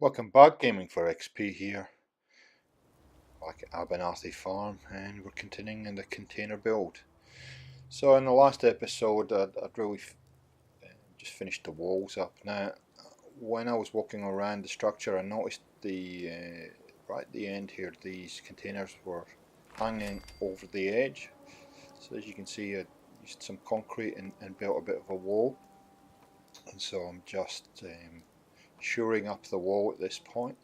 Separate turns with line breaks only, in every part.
Welcome back, Gaming for XP here, back at Abernathy Farm, and we're continuing in the container build. So in the last episode I'd really just finished the walls up. Now when I was walking around the structure I noticed right at the end here these containers were hanging over the edge. So as you can see I used some concrete and built a bit of a wall, and so I'm just shoring up the wall at this point.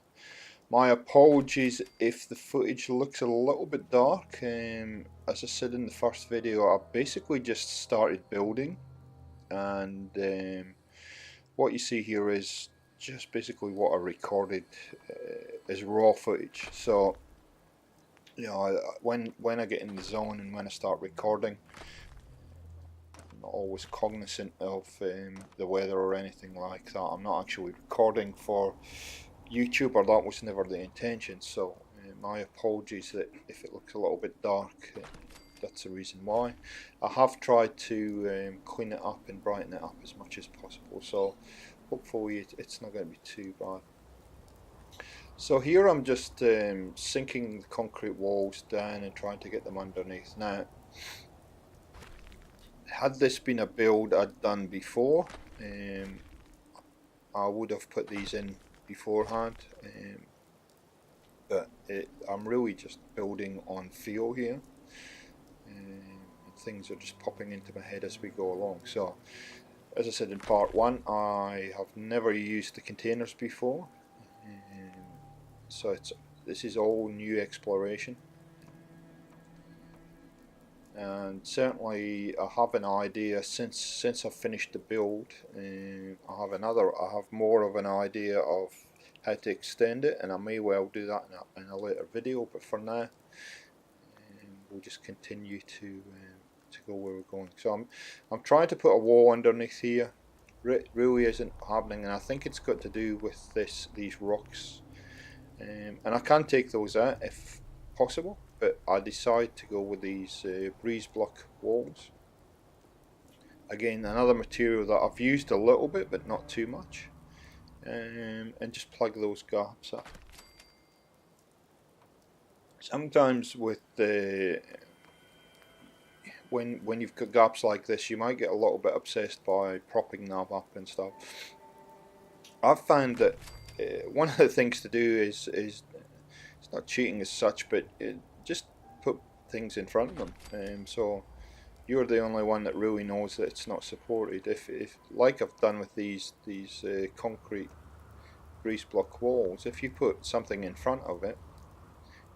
My apologies if the footage looks a little bit dark. As I said in the first video, I basically just started building, and what you see here is just basically what I recorded as raw footage. So, you know, when I get in the zone and when I start recording, I'm not always cognizant of the weather or anything like that. I'm not actually recording for YouTube, or that was never the intention, so my apologies that if it looks a little bit dark, that's the reason why. I have tried to clean it up and brighten it up as much as possible, so hopefully it's not going to be too bad. So here I'm just sinking the concrete walls down and trying to get them underneath. Now, had this been a build I'd done before, I would have put these in beforehand, but I'm really just building on feel here, and things are just popping into my head as we go along. So as I said in part 1, I have never used the containers before, so this is all new exploration, and certainly I have an idea since I've finished the build. I have more of an idea of how to extend it, and I may well do that in a later video, but for now we'll just continue to go where we're going. So I'm trying to put a wall underneath here. It really isn't happening, and I think it's got to do with these rocks, and I can take those out if possible, but I decide to go with these breeze block walls. Again, another material that I've used a little bit but not too much, and just plug those gaps up. Sometimes with the when you've got gaps like this, you might get a little bit obsessed by propping them up and stuff. I've found that one of the things to do is it's not cheating as such, but just put things in front of them. So you're the only one that really knows that it's not supported. If like I've done with these concrete grease block walls, if you put something in front of it,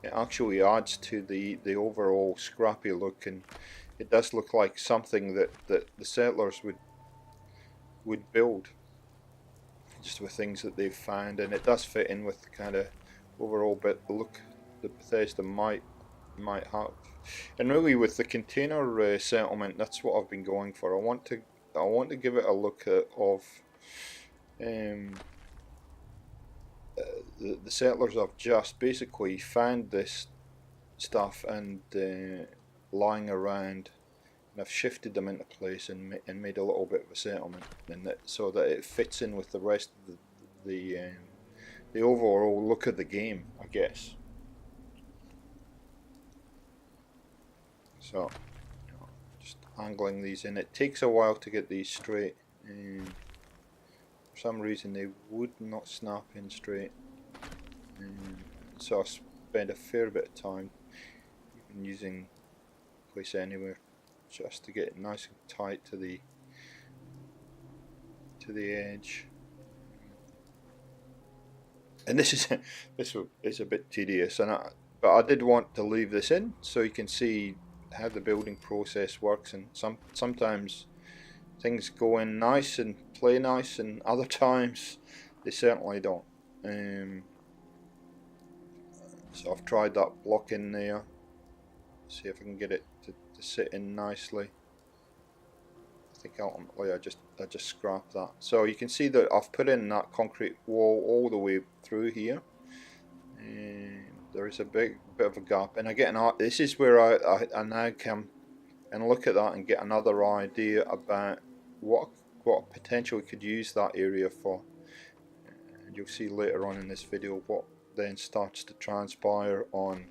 it actually adds to the overall scrappy look, and it does look like something that the settlers would build, just with things that they've found, and it does fit in with the kind of overall bit the look that Bethesda might have. And really with the container settlement, that's what I've been going for. I want to give it a look of the settlers have just basically found this stuff and lying around, and I've shifted them into place and made a little bit of a settlement, and so that it fits in with the rest of the overall look of the game, I guess. So, just angling these in. It takes a while to get these straight. For some reason they would not snap in straight. So I spent a fair bit of time even using Place Anywhere just to get it nice and tight to the edge. And this is a bit tedious, but I did want to leave this in so you can see how the building process works, and sometimes things go in nice and play nice, and other times they certainly don't. So I've tried that block in there, see if I can get it to sit in nicely. I think ultimately I just scrapped that. So you can see that I've put in that concrete wall all the way through here. There is a bit of a gap, and again, this is where I now can and look at that and get another idea about what potential we could use that area for. and you'll see later on in this video what then starts to transpire on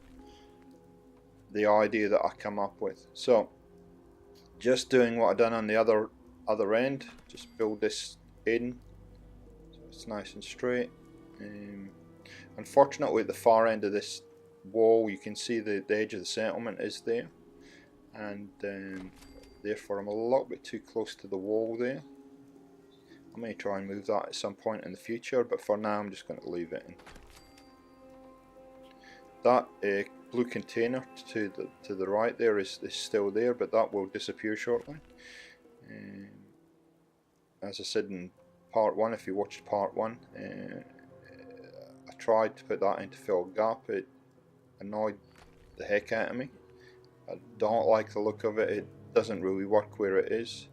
the idea that I come up with. So just doing what I've done on the other end, just build this in so it's nice and straight. Unfortunately at the far end of this wall you can see the edge of the settlement is there, and therefore I'm a little bit too close to the wall there. I may try and move that at some point in the future, but for now I'm just going to leave it in. That blue container to the right there is still there, but that will disappear shortly. As I said in part 1, if you watched part 1, I tried to put that in to fill a gap. It annoyed the heck out of me. I don't like the look of it. It doesn't really work where it is.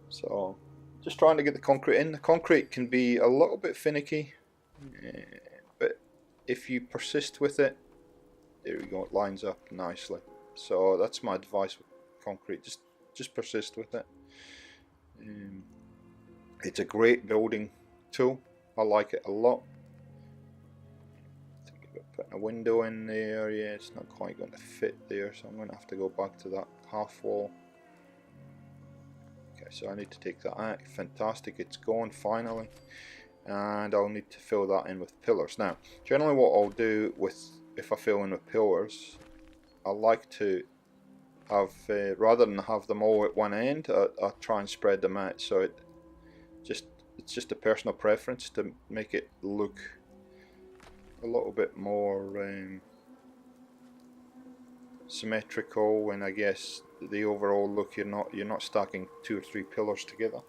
So just trying to get the concrete in. The concrete can be a little bit finicky, but if you persist with it, there we go, it lines up nicely. So that's my advice with concrete, just persist with it. It's a great building tool. I like it a lot. I think about putting a window in there. Yeah, it's not quite going to fit there, so I'm going to have to go back to that half wall. Okay, so I need to take that out. Fantastic, it's gone finally. And I'll need to fill that in with pillars. Now, generally what I'll do if I fill in with pillars, I like to have, rather than have them all at one end, I try and spread them out. So it's just a personal preference to make it look a little bit more symmetrical, and I guess the overall look, you're not stacking 2 or 3 pillars together.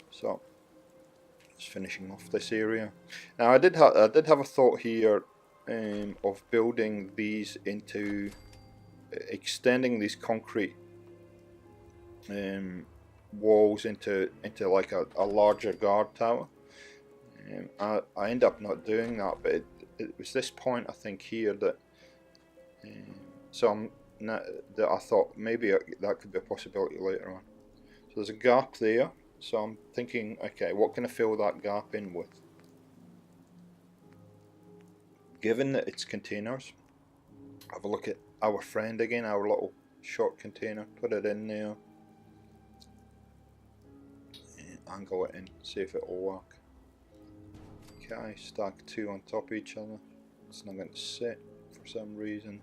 So just finishing off this area. Now I did have a thought here of building these into extending these concrete walls into like a larger guard tower. I end up not doing that, but it was this point I think here that that I thought maybe that could be a possibility later on. So there's a gap there, so I'm thinking, okay, what can I fill that gap in with? Given that it's containers, have a look at our friend again, our little short container, put it in there, angle it in, see if it will work. Okay, stack 2 on top of each other. It's not going to sit for some reason.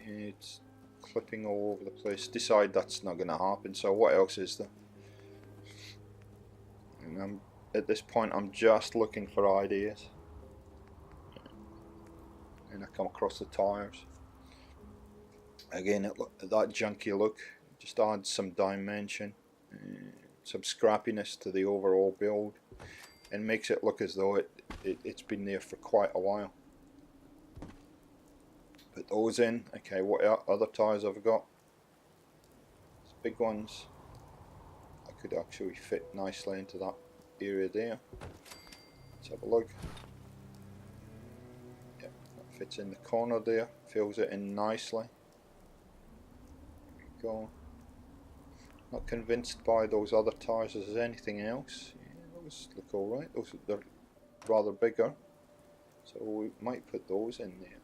It's clipping all over the place. Decide that's not going to happen, so what else is there? And at this point I'm just looking for ideas, and I come across the tires. Again, that junky look just adds some dimension, some scrappiness to the overall build, and makes it look as though it's been there for quite a while. Put those in. Okay, what other tires have I got? These big ones. I could actually fit nicely into that area there. Let's have a look. Yeah, that fits in the corner there. Fills it in nicely. There we go. Not convinced by those other tires as there's anything else. Yeah, those look alright. They're rather bigger, so we might put those in there.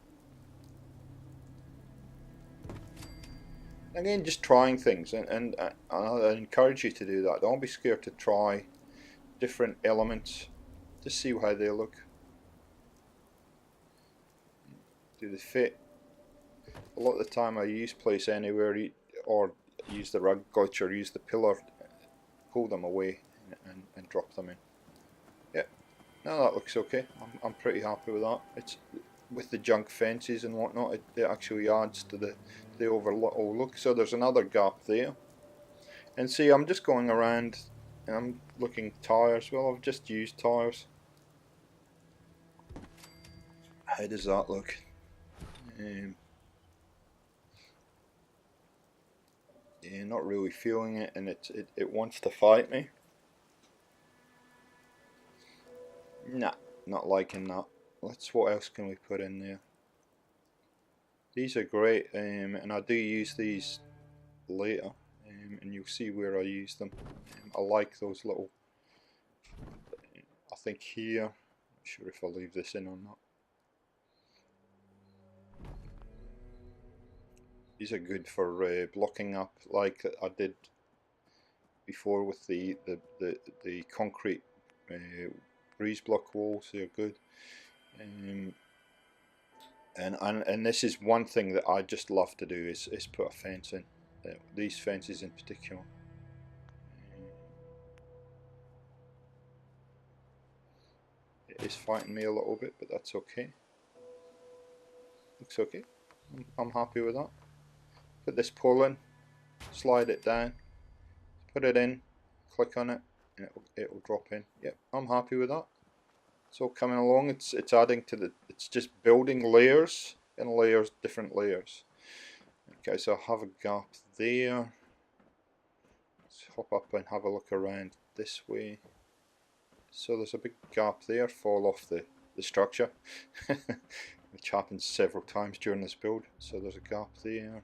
Again, just trying things, and I encourage you to do that. Don't be scared to try different elements, just see how they look. Do they fit? A lot of the time I use Place Anywhere, or use the rug glitch, or use the pillar, pull them away and drop them in. Yeah, now that looks okay. I'm pretty happy with that. It's with the junk fences and whatnot, it actually adds to the overall look. So there's another gap there, and see, I'm just going around and I'm looking tires. Well, I've just used tires. How does that look? Yeah, not really feeling it, and it wants to fight me. Nah, not liking that. What else can we put in there? These are great, and I do use these later, and you'll see where I use them. I like those little I think here, not sure if I'll leave this in or not. These are good for blocking up, like I did before with the concrete breeze block walls. They're good. And this is one thing that I just love to do is put a fence in. These fences in particular. It is fighting me a little bit, but that's okay. Looks okay. I'm happy with that. Put this pole in, slide it down, put it in, click on it, and it'll drop in. Yep, I'm happy with that. It's all coming along. It's adding to the. It's just building layers and layers, different layers. Okay, so I'll have a gap there. Let's hop up and have a look around this way. So there's a big gap there, fall off the structure, which happens several times during this build. So there's a gap there.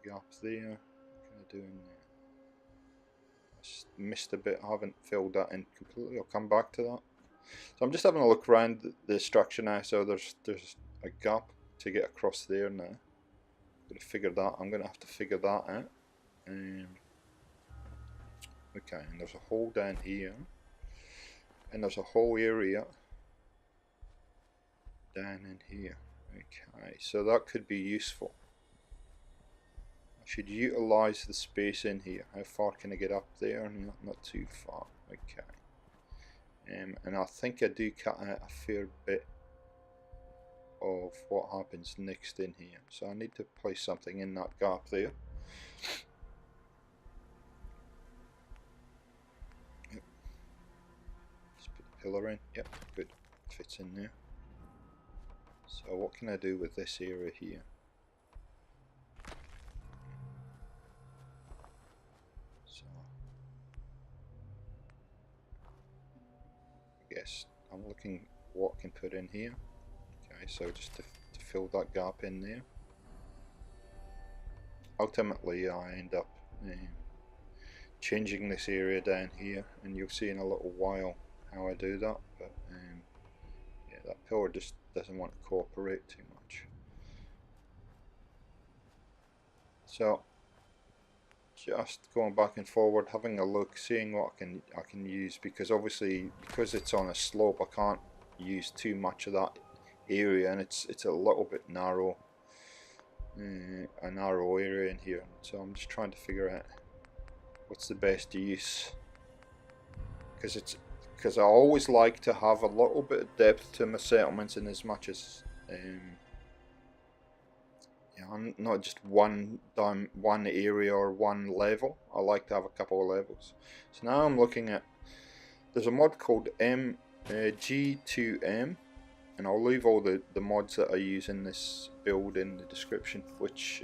Gap there. What can I do in there? I missed a bit. I haven't filled that in completely. I'll come back to that. So I'm just having a look around the structure now. So there's a gap to get across there now. I'm gonna figure that. I'm gonna have to figure that out. Okay, and there's a hole down here, and there's a whole area down in here. Okay, so that could be useful. I should utilize the space in here. How far can I get up there? Not too far. Okay. And I think I do cut out a fair bit of what happens next in here. So I need to place something in that gap there. Yep. Just put the pillar in. Yep, good. Fits in there. So what can I do with this area here? So I guess I'm looking what I can put in here. Okay, so just to fill that gap in there. Ultimately I end up changing this area down here, and you'll see in a little while how I do that, but yeah, that pillar just doesn't want to cooperate too much. So just going back and forward, having a look, seeing what I can use, because obviously because it's on a slope I can't use too much of that area, and it's a little bit narrow, a narrow area in here. So I'm just trying to figure out what's the best use, because I always like to have a little bit of depth to my settlements, in as much as I'm not just one area or one level. I like to have a couple of levels. So now I'm looking at, there's a mod called G2M, and I'll leave all the mods that I use in this build in the description, which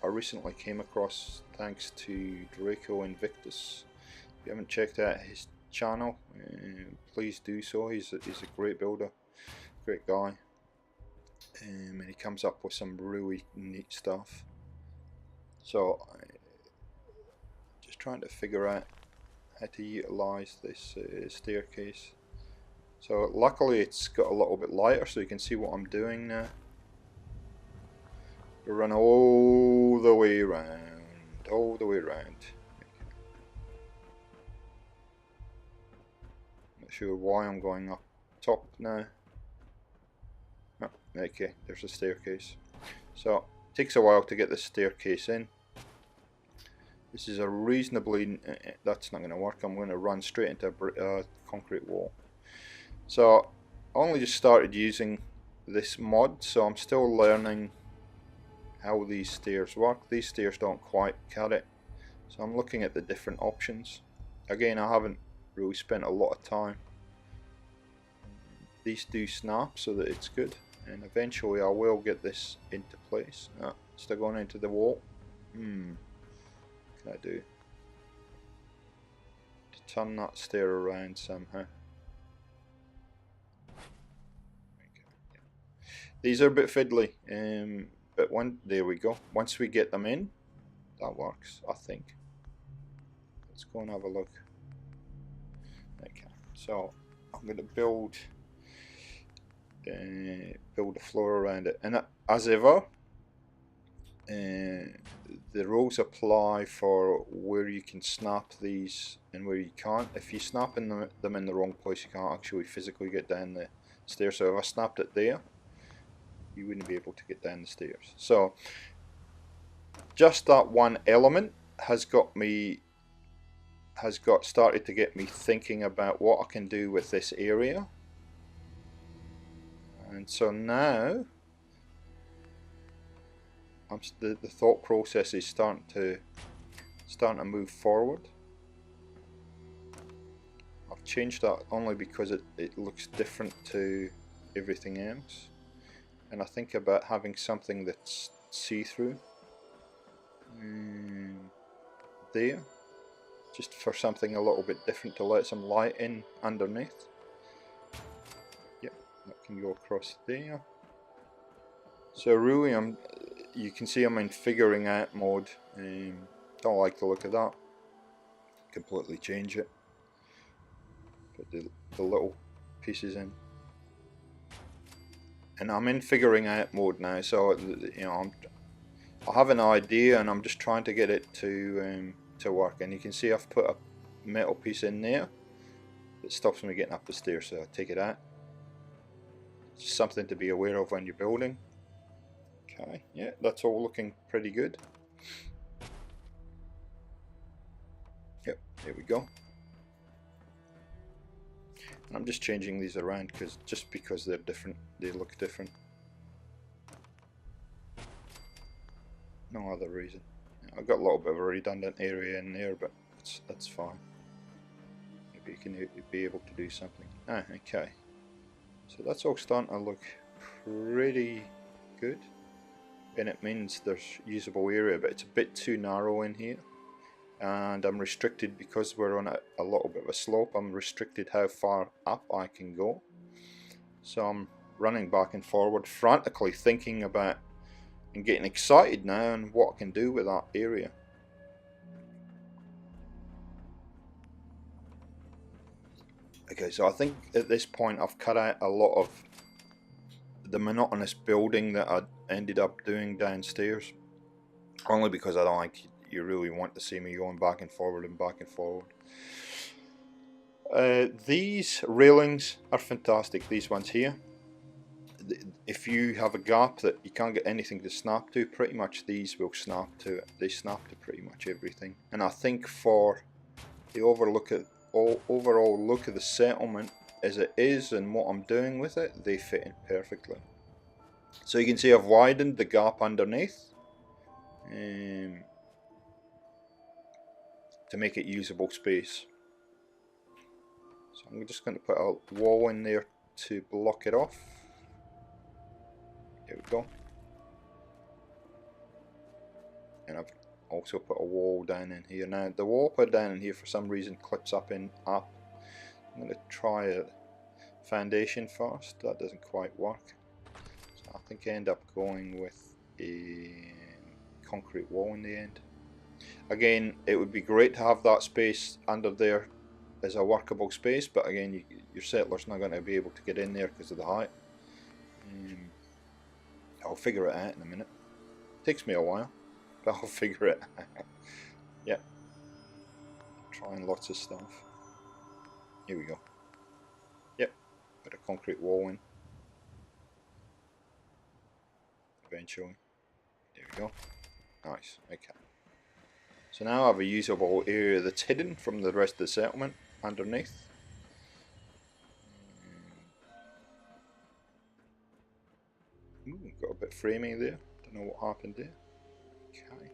I recently came across thanks to Draco Invictus. If you haven't checked out his channel, please do so. He's a great builder, great guy. And he comes up with some really neat stuff. So just trying to figure out how to utilize this staircase. So luckily it's got a little bit lighter, so you can see what I'm doing now. You run all the way around, all the way around. Not sure why I'm going up top now. Oh, okay, there's a staircase. So it takes a while to get the staircase in. This is a reasonably, that's not going to work. I'm going to run straight into a concrete wall. So I only just started using this mod, so I'm still learning how these stairs work. These stairs don't quite cut it, so I'm looking at the different options. Again, I haven't really spent a lot of time. These do snap so that it's good, and eventually I will get this into place. Still going into the wall. What can I do to turn that stair around somehow? These are a bit fiddly, but there we go. Once we get them in, that works, I think. Let's go and have a look. Okay, so I'm going to build a floor around it, and as ever, the rules apply for where you can snap these and where you can't. If you snap them in the wrong place, you can't actually physically get down the stairs. So if I snapped it there, you wouldn't be able to get down the stairs. So just that one element has started to get me thinking about what I can do with this area. And so now the thought process is starting to move forward. I've changed that only because it looks different to everything else, and I think about having something that's see-through there, just for something a little bit different to let some light in underneath. Yep, that can go across there. So really, you can see I'm in figuring out mode. Don't like the look of that. Completely change it. Put the little pieces in, and I'm in figuring out mode now. So you know, I have an idea, and I'm just trying to get it to work. And you can see I've put a metal piece in there that stops me getting up the stairs. So I take it out. Just something to be aware of when you're building. Okay, yeah, that's all looking pretty good. Yep, there we go. I'm just changing these around because they're different, they look different. No other reason. I've got a little bit of a redundant area in there, but that's fine. Maybe you can be able to do something. Okay. So that's all starting to look pretty good. And it means there's usable area, but it's a bit too narrow in here. And I'm restricted because we're on a little bit of a slope. I'm restricted how far up I can go. So I'm running back and forward, frantically thinking about and getting excited now and what I can do with that area. Okay, so I think at this point I've cut out a lot of the monotonous building that I ended up doing downstairs, only because I don't like you really want to see me going back and forward and back and forward. These railings are fantastic, these ones here. If you have a gap that you can't get anything to snap to, pretty much these will snap to it. They snap to pretty much everything. And I think for the overall look of the settlement as it is and what I'm doing with it, they fit in perfectly. So you can see I've widened the gap underneath to make it usable space. So I'm just going to put a wall in there to block it off. There we go. And I've also put a wall down in here. Now the wall put down in here for some reason clips up. I'm going to try a foundation first. That doesn't quite work. So I think I end up going with a concrete wall in the end. Again, it would be great to have that space under there as a workable space, but again, your settler's not going to be able to get in there because of the height. I'll figure it out in a minute. It takes me a while, but I'll figure it out. Yeah. Trying lots of stuff. Here we go. Yep. Put a concrete wall in. Eventually. There we go. Nice. Okay. So now I have a usable area that's hidden from the rest of the settlement underneath. Ooh, got a bit framing there. Don't know what happened there. Okay.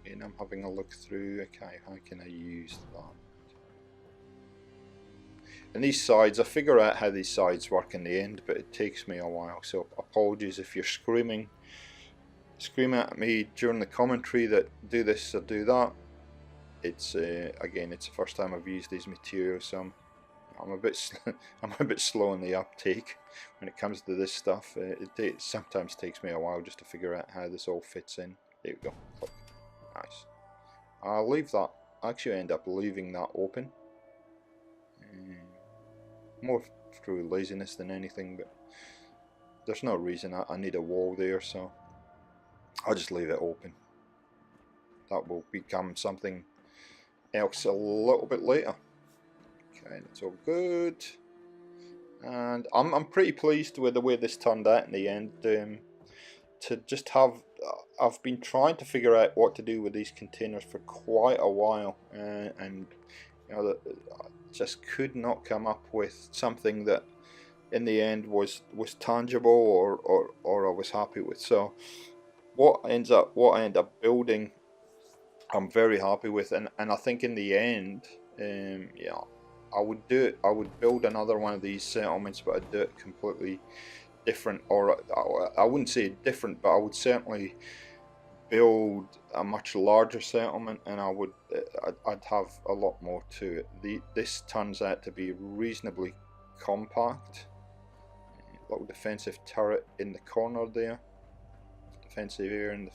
And I'm having a look through. Okay, how can I use that? And these sides, I figure out how these sides work in the end, but it takes me a while. So apologies if you're screaming at me during the commentary that do this or do that. It's again, it's the first time I've used these materials, so I'm a bit slow in the uptake when it comes to this stuff. It sometimes takes me a while just to figure out how this all fits in. There we go. Click. Nice. I'll leave that, actually end up leaving that open. More through laziness than anything, but there's no reason I need a wall there, so I'll just leave it open. That will become something else a little bit later. Okay, that's all good. And I'm pretty pleased with the way this turned out in the end. To just have, I've been trying to figure out what to do with these containers for quite a while, and you know, I just could not come up with something that in the end was tangible or I was happy with. So what I end up building, I'm very happy with, and I think in the end, yeah, I would build another one of these settlements, but I'd do it completely different, or I wouldn't say different, but I would certainly build a much larger settlement, and I'd have a lot more to it. This turns out to be reasonably compact. Little defensive turret in the corner there, defensive here, and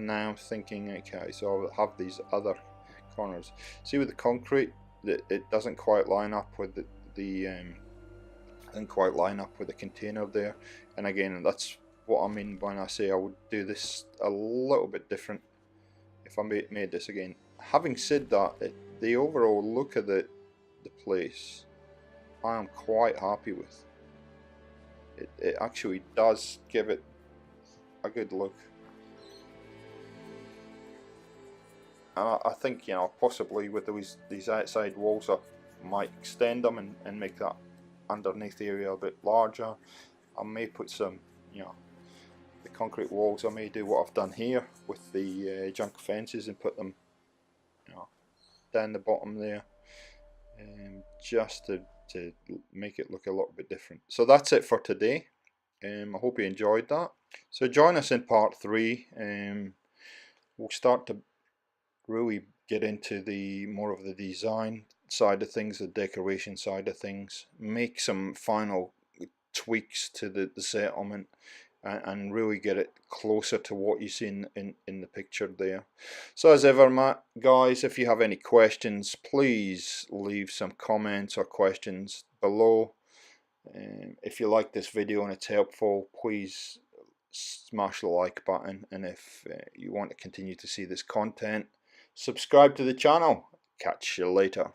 now I'm thinking, okay, so I'll have these other corners. See, with the concrete, it doesn't quite line up with doesn't quite line up with the container there, and again, that's what I mean when I say I would do this a little bit different if I made this again. Having said that, the overall look of the place, I am quite happy with. It actually does give it a good look. I think, you know, possibly with these outside walls, I might extend them and make that underneath area a bit larger. I may put some, you know, the concrete walls. I may do what I've done here with the junk fences and put them, you know, down the bottom there, just to make it look a little bit different. So that's it for today. I hope you enjoyed that. So join us in part 3. We'll start to really get into the more of the design side of things, the decoration side of things, make some final tweaks to the settlement, and really get it closer to what you see in the picture there. So as ever, guys, if you have any questions, please leave some comments or questions below. If you like this video and it's helpful, please smash the like button, and if you want to continue to see this content, subscribe to the channel. Catch you later.